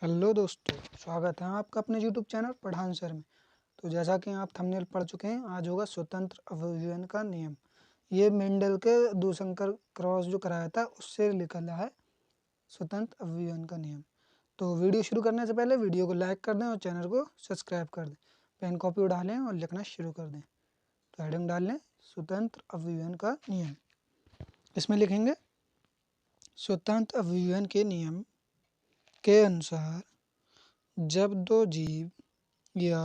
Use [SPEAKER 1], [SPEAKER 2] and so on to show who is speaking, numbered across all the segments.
[SPEAKER 1] Hello दोस्तों, स्वागत है आपका अपने यूट्यूब चैनल पढ़ान सर में। तो जैसा कि आप थंबनेल पढ़ चुके हैं, आज होगा स्वतंत्र अभिव्यंजन का नियम। ये मेंडल के दूसंकर क्रॉस जो कराया था उससे निकला है स्वतंत्र अभिव्यंजन का नियम। तो वीडियो शुरू करने से पहले वीडियो को लाइक कर दें और चैनल को सब्सक्राइब कर दें। पेन कॉपी उठा लें और लिखना शुरू कर दें। तो हेडिंग डाल लें स्वतंत्र अभिव्यंजन का नियम। इसमें लिखेंगे स्वतंत्र अभिव्यंजन के नियम के अनुसार जब दो जीव या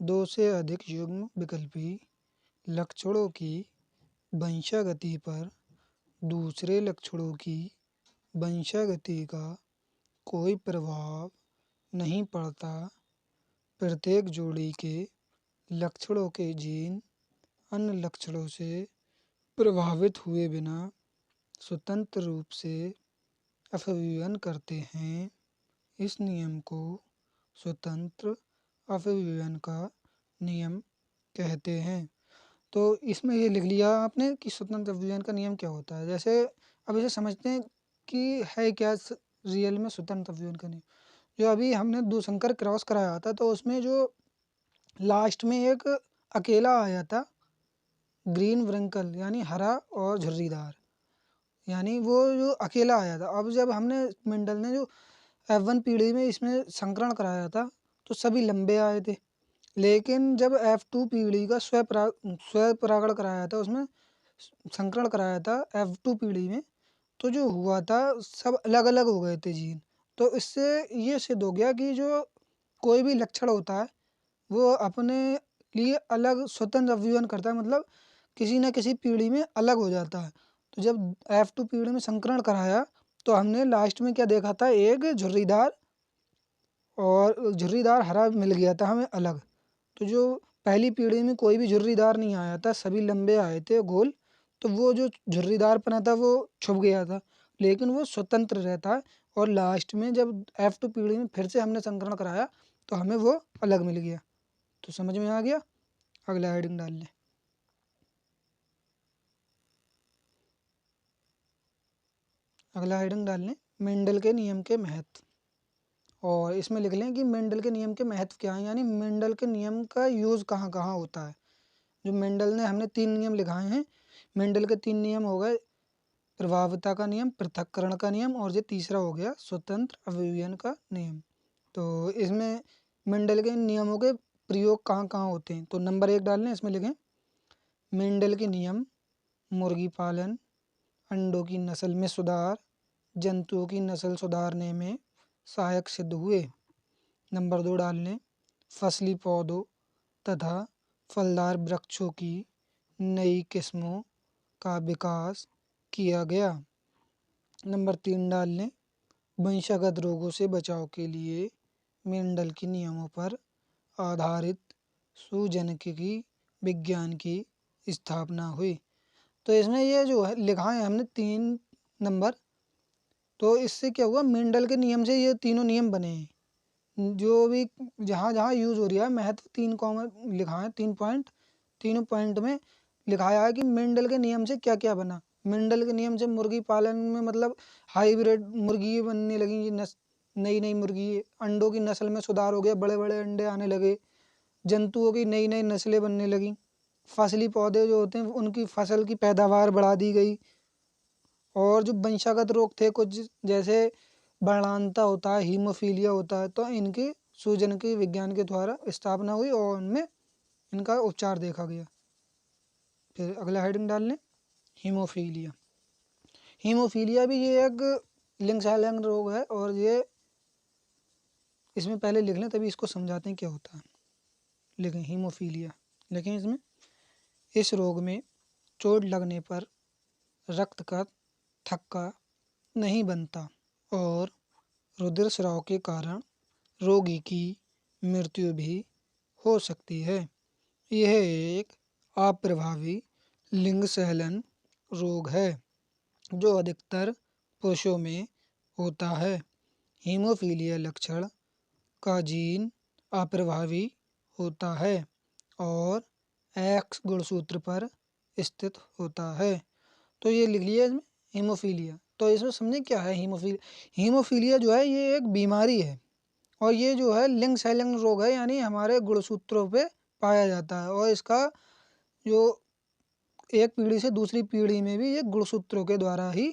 [SPEAKER 1] दो से अधिक युग्म विकल्पी लक्षणों की वंशागति पर दूसरे लक्षणों की वंशागति का कोई प्रभाव नहीं पड़ता, प्रत्येक जोड़ी के लक्षणों के जीन अन्य लक्षणों से प्रभावित हुए बिना स्वतंत्र रूप से अभिव्यंजन करते हैं। इस नियम को स्वतंत्र अभिव्यंजन का नियम कहते हैं। तो इसमें ये लिख लिया आपने कि स्वतंत्र अभिव्यंजन का नियम क्या होता है। जैसे अब इसे समझते हैं कि है क्या रियल में स्वतंत्र अभिव्यंजन का नियम। जो अभी हमने दूसंकर क्रॉस कराया था तो उसमें जो लास्ट में एक अकेला आया था, ग्रीन व्रिंकल यानी हरा और झुर्रीदार, यानी वो जो अकेला आया था। अब जब हमने मेंडल ने जो F1 पीढ़ी में इसमें संकरण कराया था तो सभी लंबे आए थे, लेकिन जब F2 पीढ़ी का स्वपरागण कराया था, उसमें संकरण कराया था F2 पीढ़ी में, तो जो हुआ था सब अलग अलग हो गए थे जीन। तो इससे ये सिद्ध हो गया कि जो कोई भी लक्षण होता है वो अपने लिए अलग स्वतंत्र अभिव्यंजन करता है, मतलब किसी न किसी पीढ़ी में अलग हो जाता है। तो जब F2 पीढ़ी में संकरण कराया तो हमने लास्ट में क्या देखा था, एक झुर्रीदार और झुर्रीदार हरा मिल गया था हमें अलग। तो जो पहली पीढ़ी में कोई भी झुर्रीदार नहीं आया था, सभी लंबे आए थे गोल, तो वो जो झुर्रीदारपना था वो छुप गया था, लेकिन वो स्वतंत्र रहता है। और लास्ट में जब F2 पीढ़ी में फिर से हमने संकरण कराया तो हमें वो अलग मिल गया। तो समझ में आ गया। अगला हेडिंग डाल लें। अगला हेडिंग डाल लें मेंडल के नियम के महत्व, और इसमें लिख लें कि मेंडल के नियम के महत्व क्या है, यानी मेंडल के नियम का यूज़ कहाँ कहाँ होता है। जो मेंडल ने हमने 3 नियम लिखाए हैं, मेंडल के 3 नियम हो गए, प्रभाविता का नियम, पृथक्करण का नियम, और ये तीसरा हो गया स्वतंत्र अभिव्यंजन का नियम। तो इसमें मेंडल के नियमों के प्रयोग कहाँ कहाँ होते हैं। तो नंबर 1 डाल लें, इसमें लिखें मेंडल के नियम मुर्गी पालन, अंडों की नस्ल में सुधार, जंतुओं की नस्ल सुधारने में सहायक सिद्ध हुए। नंबर 2 डाल लें फसली पौधों तथा फलदार वृक्षों की नई किस्मों का विकास किया गया। नंबर 3 डाल लें वंशागत रोगों से बचाव के लिए मेंडल के नियमों पर आधारित सुजनकी विज्ञान की स्थापना हुई। तो इसमें ये जो है लिखा है हमने 3 नंबर, तो इससे क्या हुआ, मेंडल के नियम से ये तीनों नियम बने हैं। जो भी जहाँ जहाँ यूज़ हो रहा है महत्व 3 कॉमन लिखा है, 3 पॉइंट, तीनों पॉइंट में लिखाया है कि मेंडल के नियम से क्या क्या बना। मेंडल के नियम से मुर्गी पालन में मतलब हाइब्रिड मुर्गी बनने लगी, नई नई मुर्गी, अंडों की नस्ल में सुधार हो गया, बड़े बड़े अंडे आने लगे, जंतुओं की नई नई नस्लें बनने लगी, फसली पौधे जो होते हैं उनकी फसल की पैदावार बढ़ा दी गई, और जो वंशागत रोग थे कुछ जैसे वर्णांता होता है, हीमोफीलिया होता है, तो इनकी सूजन के विज्ञान के द्वारा स्थापना हुई और उनमें इनका उपचार देखा गया। फिर अगला हेडिंग डाल लें हीमोफीलिया। हीमोफीलिया भी ये एक लिंग रोग है, और ये इसमें पहले लिख लें तभी इसको समझाते हैं क्या होता है। लिखें हीमोफीलिया, लिखें इसमें इस रोग में चोट लगने पर रक्त का थक्का नहीं बनता और रुधिर स्राव के कारण रोगी की मृत्यु भी हो सकती है। यह एक अप्रभावी लिंग सहलन रोग है जो अधिकतर पुरुषों में होता है। हीमोफीलिया लक्षण का जीन अप्रभावी होता है और एक्स गुणसूत्र पर स्थित होता है। तो ये लिख लिया इसमें हीमोफीलिया। तो इसमें समझे क्या है हीमोफीलिया। हीमोफीलिया जो है ये एक बीमारी है, और ये जो है लिंग शैलिंग रोग है, यानी हमारे गुणसूत्रों पे पाया जाता है और इसका जो एक पीढ़ी से दूसरी पीढ़ी में भी ये गुणसूत्रों के द्वारा ही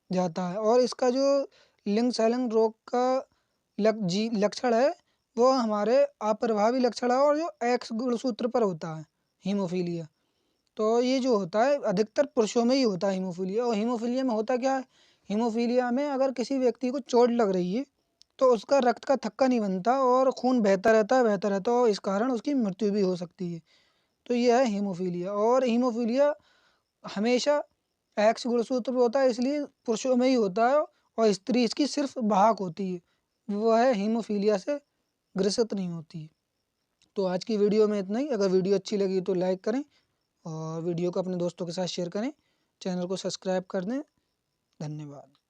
[SPEAKER 1] जाता है। और इसका जो लिंग शैलिंग रोग का लक्षण है वो हमारे अप्रभावी लक्षण है और जो एक्स गुणसूत्र पर होता है हीमोफीलिया। तो ये जो होता है अधिकतर पुरुषों में ही होता है हीमोफीलिया। और हीमोफीलिया में होता क्या है, हीमोफीलिया में अगर किसी व्यक्ति को चोट लग रही है तो उसका रक्त का थक्का नहीं बनता और खून बहता रहता है और इस कारण उसकी मृत्यु भी हो सकती है। तो ये है हीमोफीलिया। और हीमोफीलिया हमेशा एक्स गुणसूत्र पे होता है, इसलिए पुरुषों में ही होता है और स्त्री इसकी सिर्फ वाहक होती है, वह हीमोफीलिया से ग्रसित नहीं होती है। तो आज की वीडियो में इतना ही। अगर वीडियो अच्छी लगी तो लाइक करें और वीडियो को अपने दोस्तों के साथ शेयर करें, चैनल को सब्सक्राइब कर दें। धन्यवाद।